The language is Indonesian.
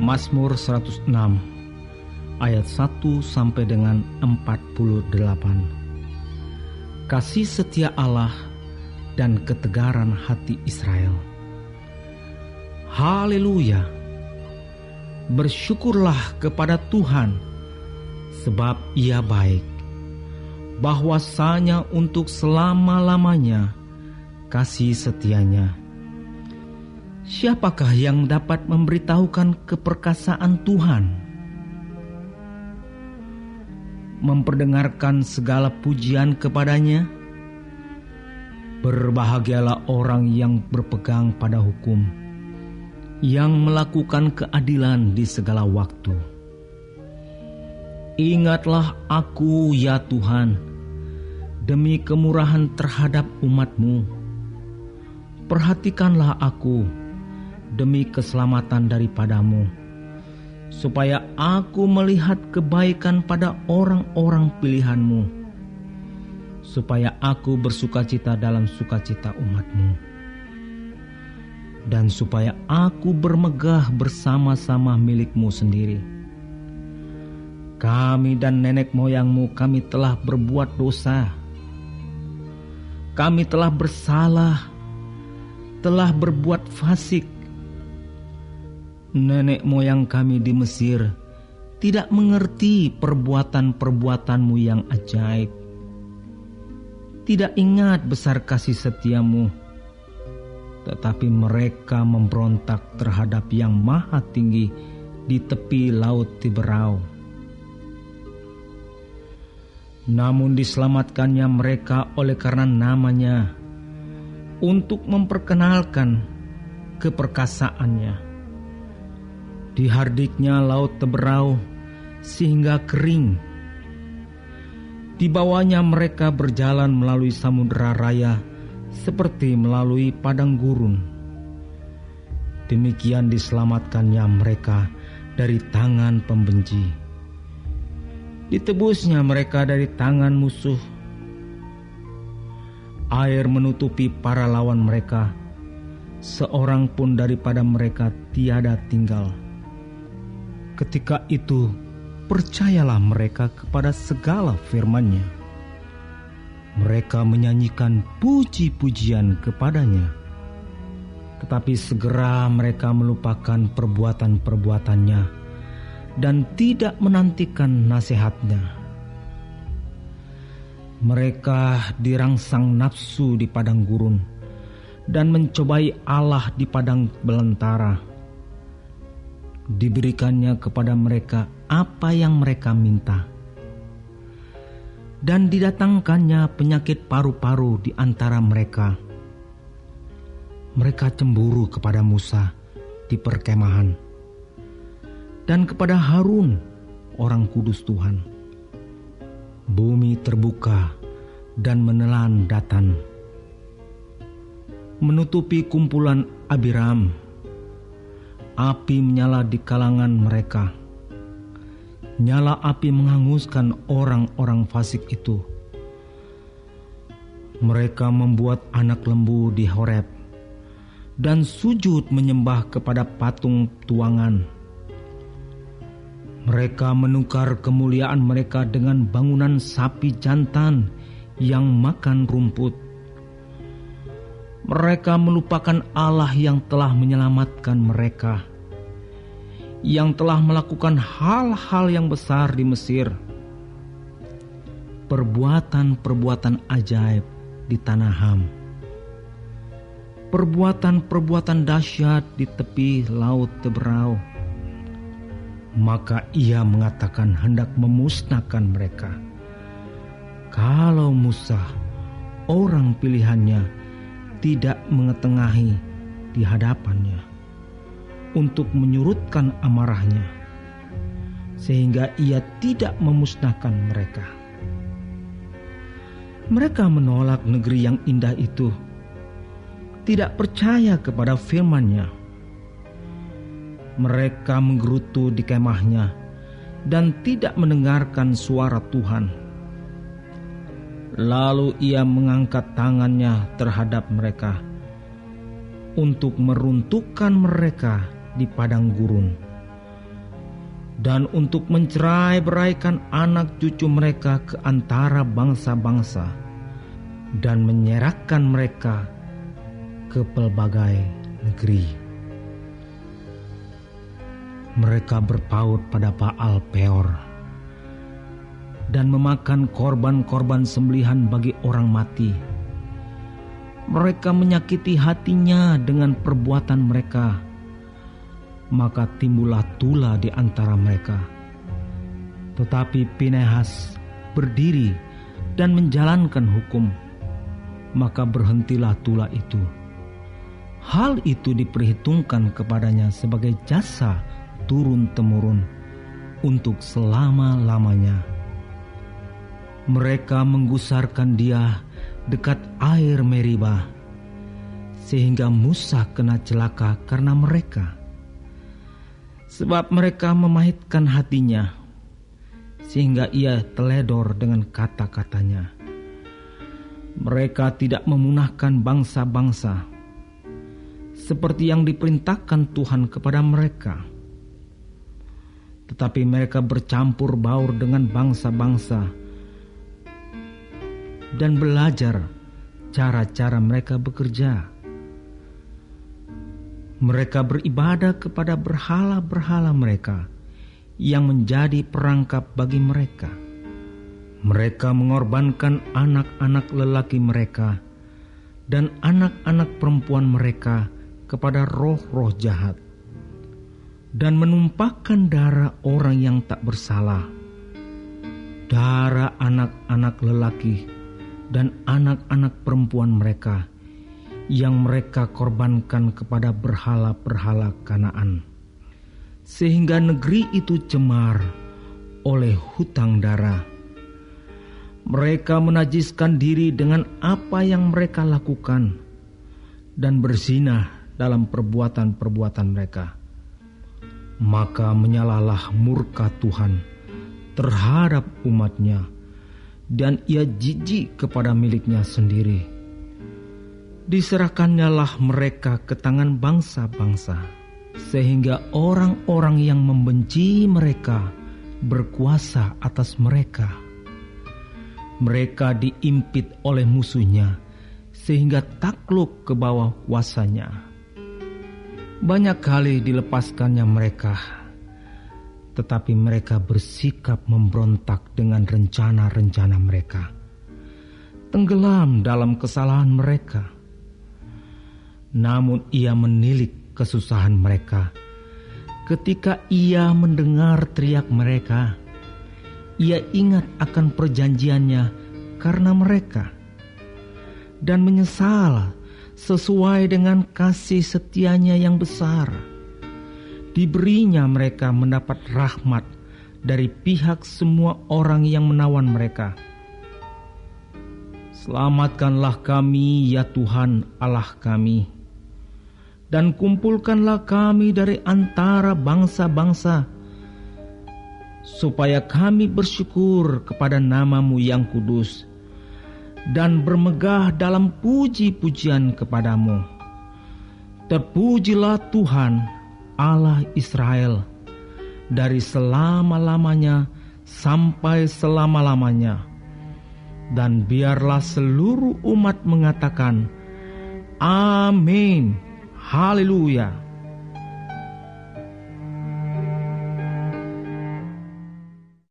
Mazmur 106 ayat 1 sampai dengan 48. Kasih setia Allah dan ketegaran hati Israel. Haleluya. Bersyukurlah kepada Tuhan, sebab Ia baik. Bahwasanya untuk selama-lamanya kasih setianya. Siapakah yang dapat memberitahukan keperkasaan Tuhan? Memperdengarkan segala pujian kepadanya? Berbahagialah orang yang berpegang pada hukum, yang melakukan keadilan di segala waktu. Ingatlah aku, ya Tuhan, demi kemurahan terhadap umat-Mu. Perhatikanlah aku demi keselamatan daripada-Mu, supaya aku melihat kebaikan pada orang-orang pilihan-Mu, supaya aku bersukacita dalam sukacita umat-Mu, dan supaya aku bermegah bersama-sama milik-Mu sendiri. Kami dan nenek moyang-Mu, kami telah berbuat dosa. Kami telah bersalah, telah berbuat fasik. Nenek moyang kami di Mesir tidak mengerti perbuatan-perbuatan-Mu yang ajaib. Tidak ingat besar kasih setia-Mu, tetapi mereka memberontak terhadap Yang Maha Tinggi di tepi laut Tiberau. Namun diselamatkannya mereka oleh karena namanya, untuk memperkenalkan keperkasaannya. Dihardiknya laut Tiberau sehingga kering. Di bawahnya mereka berjalan melalui samudera raya seperti melalui padang gurun. Demikian diselamatkannya mereka dari tangan pembenci. Ditebusnya mereka dari tangan musuh. Air menutupi para lawan mereka, seorang pun daripada mereka tiada tinggal. Ketika itu percayalah mereka kepada segala firman-Nya. Mereka menyanyikan puji-pujian kepadanya. Tetapi segera mereka melupakan perbuatan-perbuatannya dan tidak menantikan nasihat-Nya. Mereka dirangsang nafsu di padang gurun dan mencobai Allah di padang belantara. Diberikannya kepada mereka apa yang mereka minta, dan didatangkannya penyakit paru-paru di antara mereka. Mereka cemburu kepada Musa di perkemahan, dan kepada Harun, orang kudus Tuhan. Bumi terbuka dan menelan Datan, menutupi kumpulan Abiram. Api menyala di kalangan mereka. Nyala api menghanguskan orang-orang fasik itu. Mereka membuat anak lembu di Horeb dan sujud menyembah kepada patung tuangan. Mereka menukar kemuliaan mereka dengan bangunan sapi jantan yang makan rumput. Mereka melupakan Allah yang telah menyelamatkan mereka, yang telah melakukan hal-hal yang besar di Mesir, perbuatan-perbuatan ajaib di tanah Ham, perbuatan-perbuatan dahsyat di tepi laut Tiberau. Maka Ia mengatakan hendak memusnahkan mereka. Kalau Musa, orang pilihannya, tidak mengetengahi di hadapannya untuk menyurutkan amarahnya, sehingga Ia tidak memusnahkan mereka. Mereka menolak negeri yang indah itu, tidak percaya kepada firman-Nya. Mereka menggerutu di kemahnya dan tidak mendengarkan suara Tuhan. Lalu Ia mengangkat tangannya terhadap mereka untuk meruntuhkan mereka di padang gurun, dan untuk mencerai-beraikan anak cucu mereka ke antara bangsa-bangsa dan menyerahkan mereka ke pelbagai negeri. Mereka berpaut pada Baal Peor dan memakan korban-korban sembelihan bagi orang mati. Mereka menyakiti hatinya dengan perbuatan mereka. Maka timbullah tula di antara mereka. Tetapi Pinehas berdiri dan menjalankan hukum, maka berhentilah tula itu. Hal itu diperhitungkan kepadanya sebagai jasa turun-temurun untuk selama-lamanya. Mereka menggusarkan dia dekat air Meribah, sehingga Musa kena celaka karena mereka. Sebab mereka memahitkan hatinya, sehingga ia teledor dengan kata-katanya. Mereka tidak memunahkan bangsa-bangsa, seperti yang diperintahkan Tuhan kepada mereka. Tetapi mereka bercampur baur dengan bangsa-bangsa, dan belajar cara-cara mereka bekerja. Mereka beribadah kepada berhala-berhala mereka yang menjadi perangkap bagi mereka. Mereka mengorbankan anak-anak lelaki mereka dan anak-anak perempuan mereka kepada roh-roh jahat, dan menumpahkan darah orang yang tak bersalah, darah anak-anak lelaki dan anak-anak perempuan mereka yang mereka korbankan kepada berhala-berhala Kanaan, sehingga negeri itu cemar oleh hutang darah. Mereka menajiskan diri dengan apa yang mereka lakukan dan berzinah dalam perbuatan-perbuatan mereka. Maka menyalalah murka Tuhan terhadap umatnya, dan ia jijik kepada miliknya sendiri. Diserahkannyalah mereka ke tangan bangsa-bangsa, sehingga orang-orang yang membenci mereka berkuasa atas mereka. Mereka diimpit oleh musuhnya, sehingga takluk ke bawah kuasanya. Banyak kali dilepaskannya mereka, tetapi mereka bersikap memberontak dengan rencana-rencana mereka, tenggelam dalam kesalahan mereka. Namun ia menilik kesusahan mereka. Ketika ia mendengar teriak mereka, ia ingat akan perjanjiannya karena mereka, dan menyesal sesuai dengan kasih setianya yang besar. Diberinya mereka mendapat rahmat dari pihak semua orang yang menawan mereka. Selamatkanlah kami, ya Tuhan Allah kami, dan kumpulkanlah kami dari antara bangsa-bangsa, supaya kami bersyukur kepada nama-Mu yang kudus, dan bermegah dalam puji-pujian kepadamu. Terpujilah Tuhan, Allah Israel, dari selama-lamanya sampai selama-lamanya. Dan biarlah seluruh umat mengatakan, Amin. Haleluya.